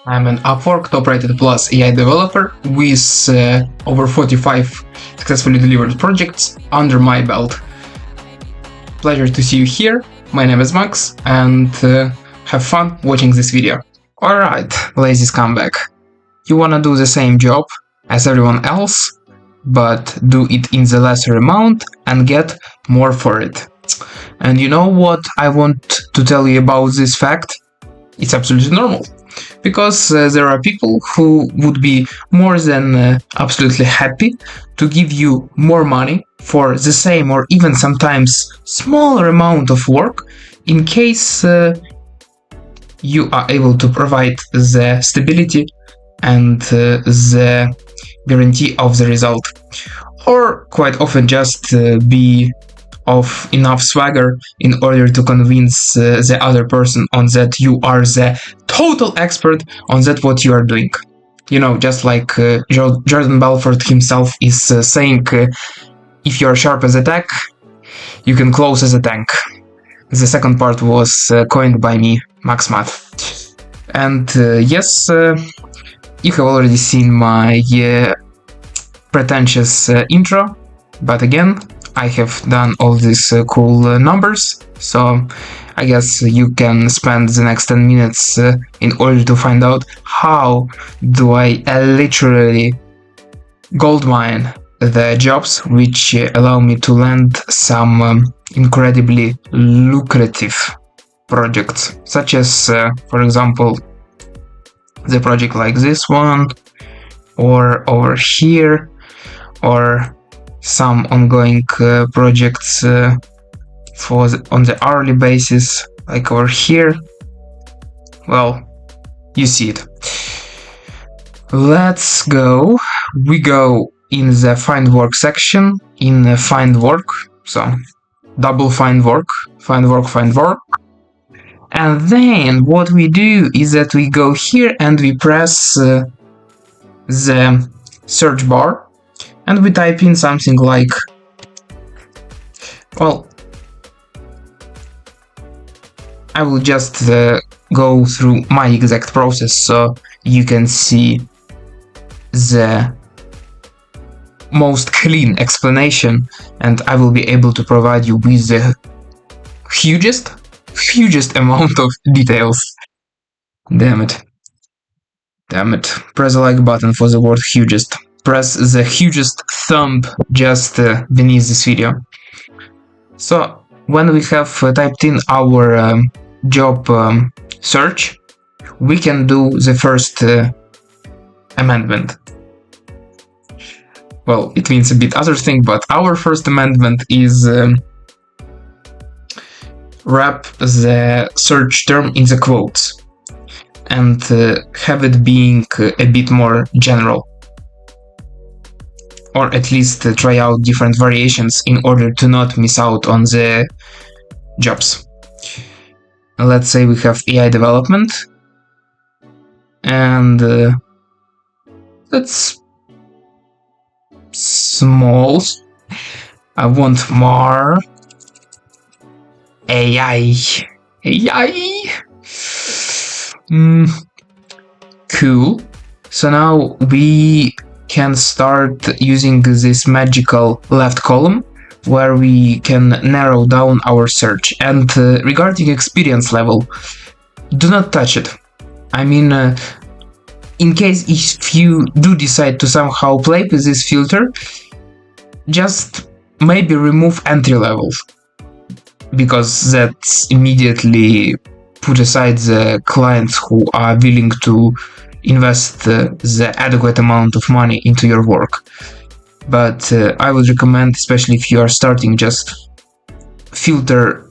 I'm an Upwork top-rated plus AI developer with over 45 successfully delivered projects under my belt. Pleasure to see you here. My name is Max, and have fun watching this video. Alright, lazy scumbag. You wanna do the same job as everyone else, but do it in the lesser amount and get more for it. And you know what I want to tell you about this fact? It's absolutely normal. Because there are people who would be more than absolutely happy to give you more money for the same or even sometimes smaller amount of work in case you are able to provide the stability and the guarantee of the result, or quite often just be of enough swagger in order to convince the other person on that you are the total expert on that what you are doing. You know, just like Jordan Belfort himself is saying, if you are sharp as a tack, you can close as a tank. The second part was coined by me, Max Math. And yes, you have already seen my pretentious intro, but again, I have done all these cool numbers, so I guess you can spend the next 10 minutes in order to find out how do I literally goldmine the jobs which allow me to land some incredibly lucrative projects, such as, for example, the project like this one, or over here, or some ongoing projects on the hourly basis, like over here. Well, you see it. Let's go. We go in the find work section, in find work, so double find work, find work, find work. And then what we do is that we go here and we press the search bar, and we type in something like, well, I will just go through my exact process so you can see the most clean explanation, and I will be able to provide you with the hugest amount of details. Damn it. Press the like button for the word hugest. Press the hugest thumb just beneath this video. So when we have typed in our job search, we can do the first amendment. Well, it means a bit other thing, but our first amendment is wrap the search term in the quotes and have it being a bit more general. Or at least try out different variations in order to not miss out on the jobs. Let's say we have AI development, and that's small. I want more AI. Cool. So now we can start using this magical left column where we can narrow down our search. And regarding experience level, do not touch it. I mean, in case if you do decide to somehow play with this filter, just maybe remove entry level, because that's immediately put aside the clients who are willing to invest the adequate amount of money into your work. But I would recommend, especially if you are starting, just filter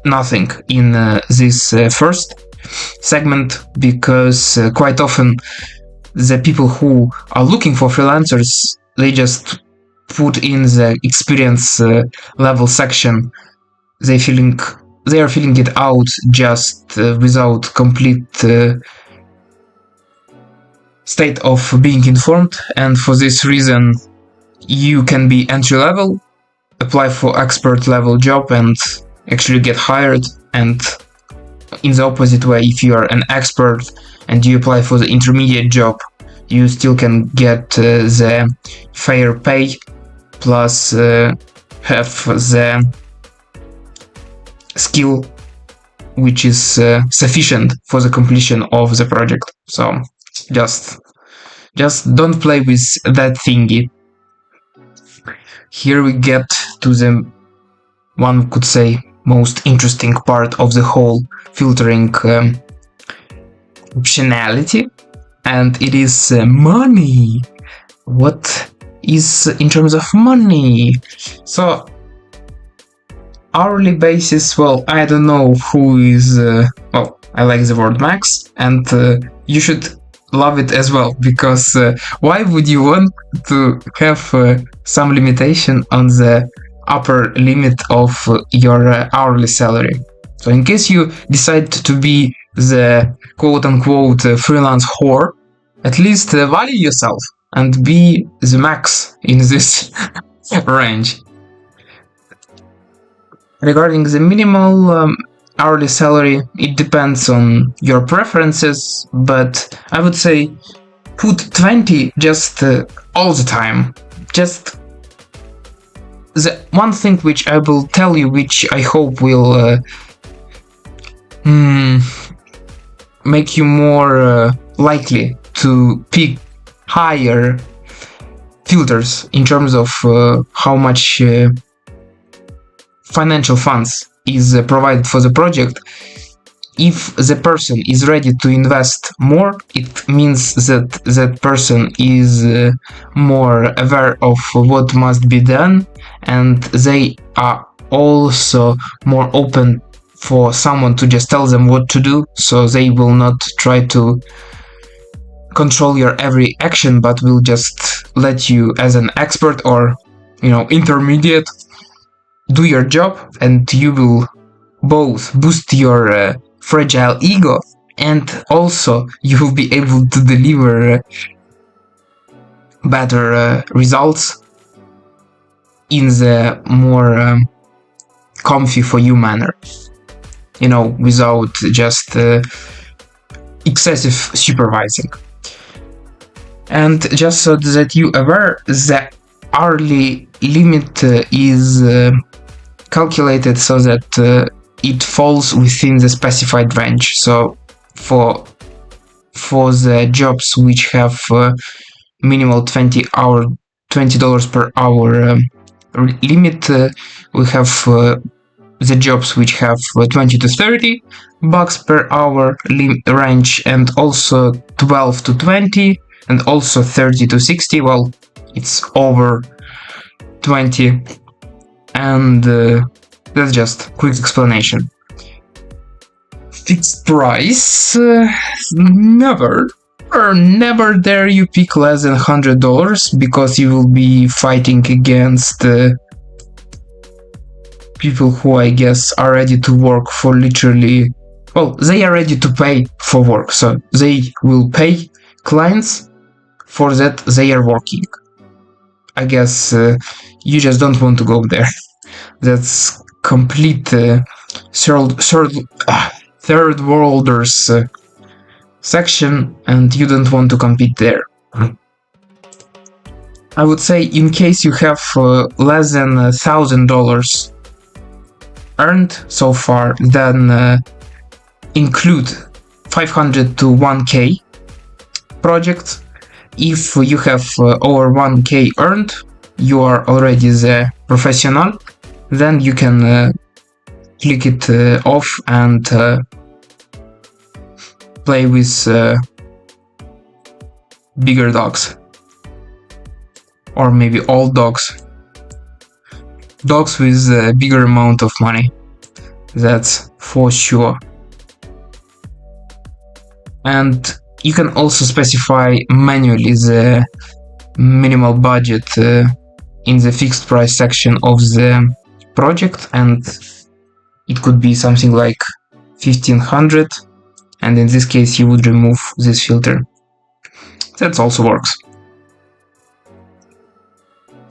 nothing in this first segment, because quite often the people who are looking for freelancers, they just put in the experience level section. They are filling it out just without complete state of being informed, and for this reason you can be entry level, apply for expert level job and actually get hired and in the opposite way, if you are an expert and you apply for the intermediate job, you still can get the fair pay plus have the skill which is sufficient for the completion of the project. So just don't play with that thingy. Here we get to the, one could say, most interesting part of the whole filtering optionality, and it is money. What is in terms of money? So hourly basis, well, I don't know who is, well, I like the word max, and you should love it as well, because why would you want to have some limitation on the upper limit of your hourly salary? So in case you decide to be the quote-unquote freelance whore, at least value yourself and be the max in this range. Regarding the minimal hourly salary, it depends on your preferences, but I would say put 20 just all the time. Just the one thing which I will tell you, which I hope will make you more likely to pick higher filters in terms of how much financial funds is provided for the project. If the person is ready to invest more, it means that that person is more aware of what must be done, and they are also more open for someone to just tell them what to do, so they will not try to control your every action, but will just let you as an expert or, intermediate, do your job, and you will both boost your fragile ego, and also you will be able to deliver better results in the more comfy for you manner, without just excessive supervising. And just so that you aware, the hourly limit is calculated so that it falls within the specified range. So for the jobs which have minimal $20 per hour limit, we have the jobs which have 20 to 30 bucks per hour range, and also 12 to 20, and also 30 to 60. Well, it's over 20, and that's just quick explanation. Fixed price, never dare you pick less than $100, because you will be fighting against people who, I guess, are ready to work for literally, well, they are ready to pay for work, so they will pay clients for that they are working. I guess you just don't want to go there. That's complete third worlders section, and you don't want to compete there. I would say, in case you have less than $1,000 earned so far, then include 500 to 1k projects. If you have over 1k earned, you are already the professional, then you can click it off and play with bigger dogs, or maybe all dogs with a bigger amount of money, that's for sure. And you can also specify manually the minimal budget in the fixed price section of the project, and it could be something like 1500, and in this case you would remove this filter. That also works.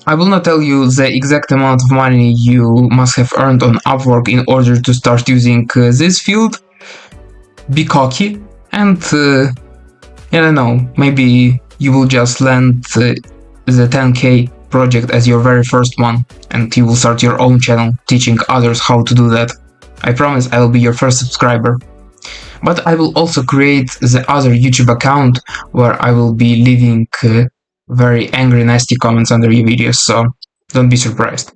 I will not tell you the exact amount of money you must have earned on Upwork in order to start using this field, be cocky, and I don't know, maybe you will just land the 10k project as your very first one, and you will start your own channel teaching others how to do that. I promise I will be your first subscriber. But I will also create the other YouTube account where I will be leaving very angry, nasty comments under your videos, so don't be surprised.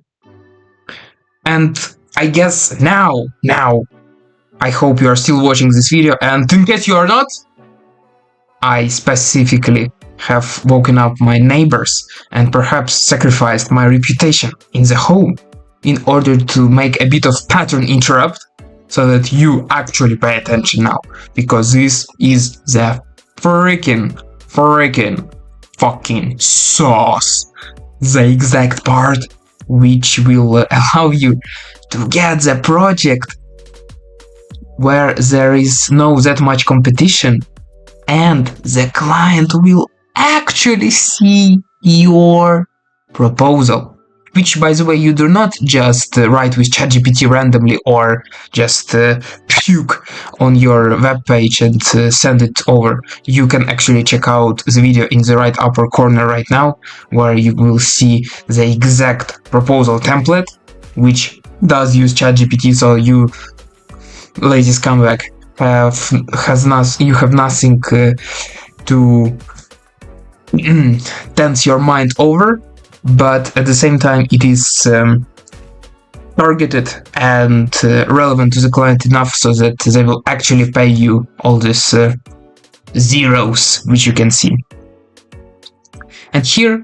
And I guess now, I hope you are still watching this video, and in case you are not, I specifically have woken up my neighbors and perhaps sacrificed my reputation in the home in order to make a bit of pattern interrupt so that you actually pay attention now, because this is the freaking fucking sauce. The exact part which will allow you to get the project where there is no that much competition, and the client will actually see your proposal, which, by the way, you do not just write with ChatGPT randomly or just puke on your web page and send it over. You can actually check out the video in the right upper corner right now, where you will see the exact proposal template, which does use ChatGPT, so you lazy scumbag you have nothing to tense your mind over, but at the same time it is targeted and relevant to the client enough so that they will actually pay you all these zeros which you can see. And here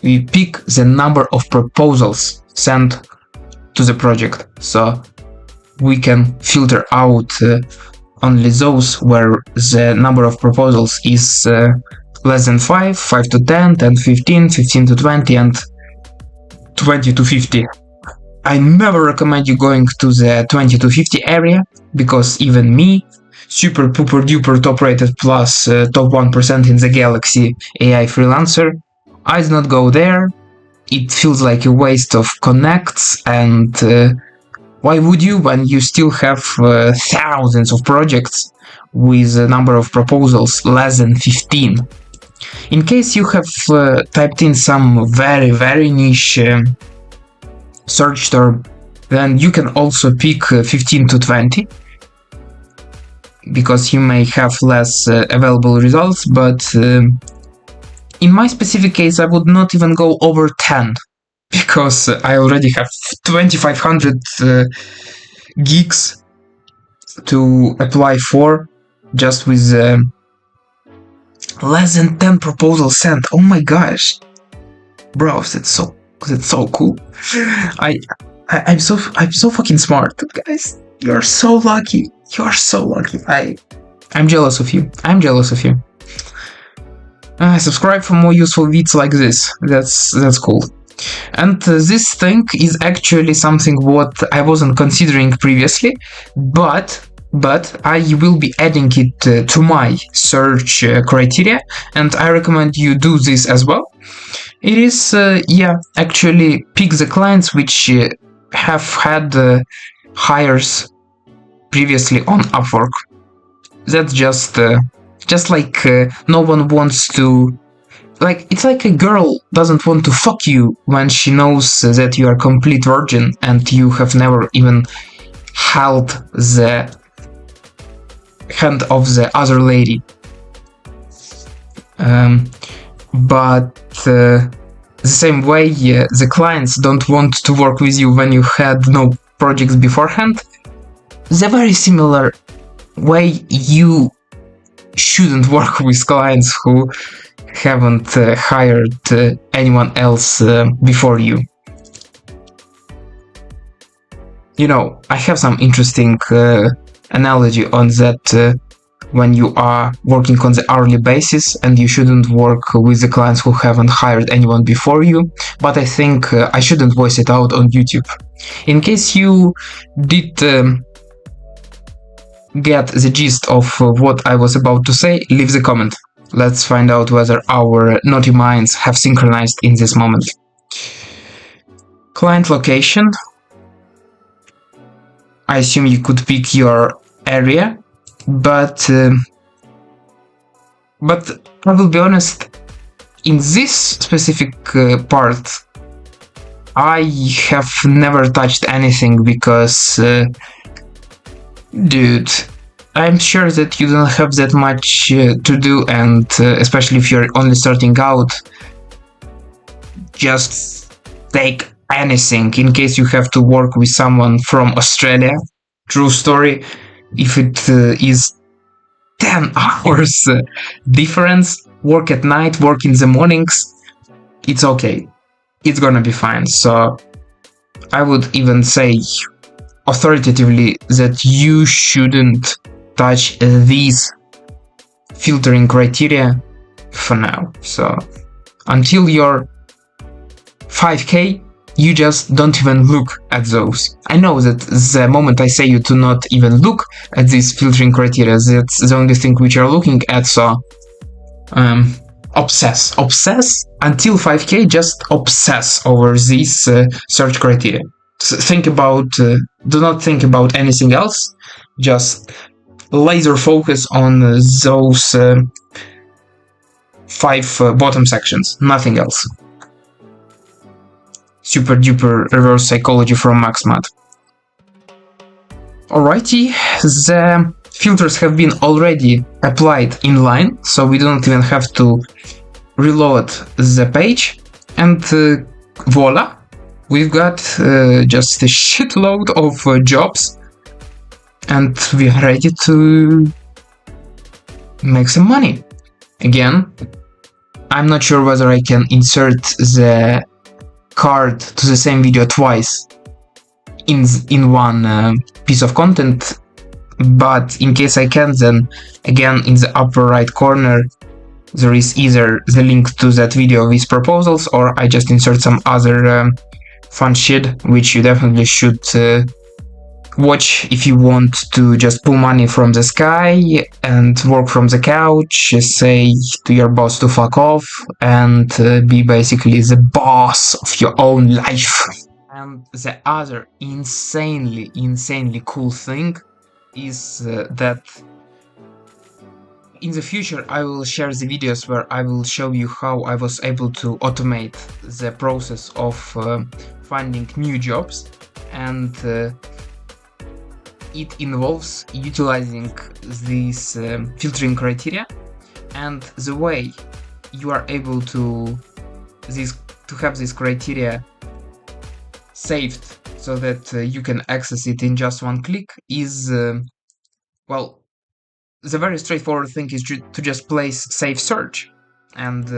we pick the number of proposals sent to the project, so we can filter out only those where the number of proposals is less than 5, 5 to 10, 10 to 15, 15 to 20, and 20 to 50. I never recommend you going to the 20 to 50 area, because even me, super pooper duper top rated plus top 1% in the galaxy AI freelancer, I do not go there. It feels like a waste of connects, and why would you when you still have thousands of projects with a number of proposals less than 15? In case you have typed in some very niche search term, then you can also pick 15 to 20, because you may have less available results, but in my specific case I would not even go over 10. Because I already have 2500 gigs to apply for, just with less than 10 proposals sent. Oh my gosh, bro, that's so cool. I'm so fucking smart, guys. You're so lucky. You're so lucky. I'm jealous of you. Subscribe for more useful vids like this. That's cool. And this thing is actually something what I wasn't considering previously, but I will be adding it to my search criteria, and I recommend you do this as well. It is, actually pick the clients which have had hires previously on Upwork. That's just like no one wants to. Like, it's like a girl doesn't want to fuck you when she knows that you are a complete virgin and you have never even held the hand of the other lady. But the same way, the clients don't want to work with you when you had no projects beforehand. The very similar way you shouldn't work with clients who haven't hired anyone else before you. You know, I have some interesting analogy on that when you are working on the hourly basis, and you shouldn't work with the clients who haven't hired anyone before you, but I think I shouldn't voice it out on YouTube. In case you did get the gist of what I was about to say, leave the comment. Let's find out whether our naughty minds have synchronized in this moment. Client location. I assume you could pick your area. but I will be honest, in this specific part, I have never touched anything because, dude, I'm sure that you don't have that much to do, and especially if you're only starting out, just take anything in case you have to work with someone from Australia. True story. If it is 10 hours difference, work at night, work in the mornings, it's okay. It's gonna be fine. So I would even say authoritatively that you shouldn't touch these filtering criteria for now. So until you're 5k, you just don't even look at those. I know that the moment I say you to not even look at these filtering criteria, that's the only thing which you're looking at, so obsess until 5k, just obsess over these search criteria. Think about, do not think about anything else, just laser focus on those 5 bottom sections, nothing else. Super duper reverse psychology from MaxMat. Alrighty, the filters have been already applied in line, so we don't even have to reload the page, and voila, we've got just a shitload of jobs, and we are ready to make some money. Again, I'm not sure whether I can insert the card to the same video twice in one piece of content, but in case I can, then again in the upper right corner there is either the link to that video with proposals, or I just insert some other fun shit which you definitely should watch if you want to just pull money from the sky and work from the couch, say to your boss to fuck off, and be basically the boss of your own life. And the other insanely cool thing is that in the future I will share the videos where I will show you how I was able to automate the process of finding new jobs, and it involves utilizing these filtering criteria, and the way you are able to have this criteria saved so that you can access it in just one click is, well, the very straightforward thing is to just place save search, and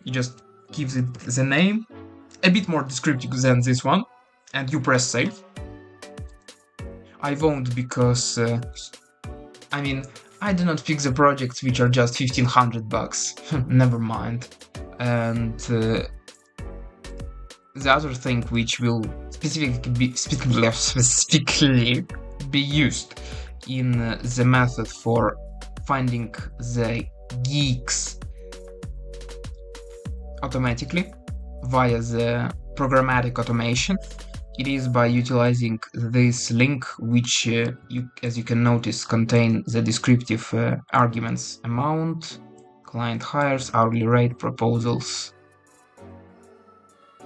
you just give it the name, a bit more descriptive than this one, and you press save. I won't, because I mean, I do not pick the projects which are just $1,500. Never mind. And the other thing which will specifically be used in the method for finding the geeks automatically via the programmatic automation, it is by utilizing this link, which as you can notice, contain the descriptive arguments: amount, client hires, hourly rate, proposals,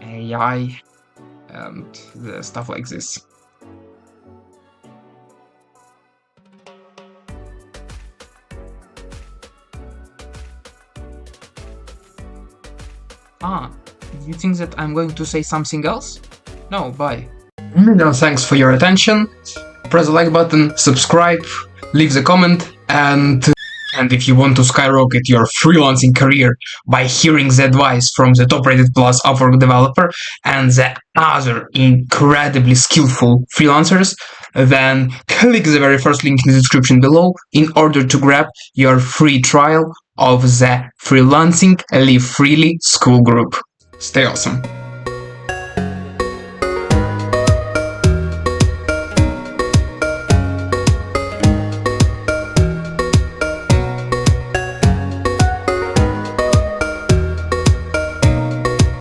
AI, and the stuff like this. You think that I'm going to say something else? No, bye. No, thanks for your attention. Press the like button, subscribe, leave the comment, and if you want to skyrocket your freelancing career by hearing the advice from the top-rated plus Upwork developer and the other incredibly skillful freelancers, then click the very first link in the description below in order to grab your free trial of the Freelancing Live Freely school group. Stay awesome.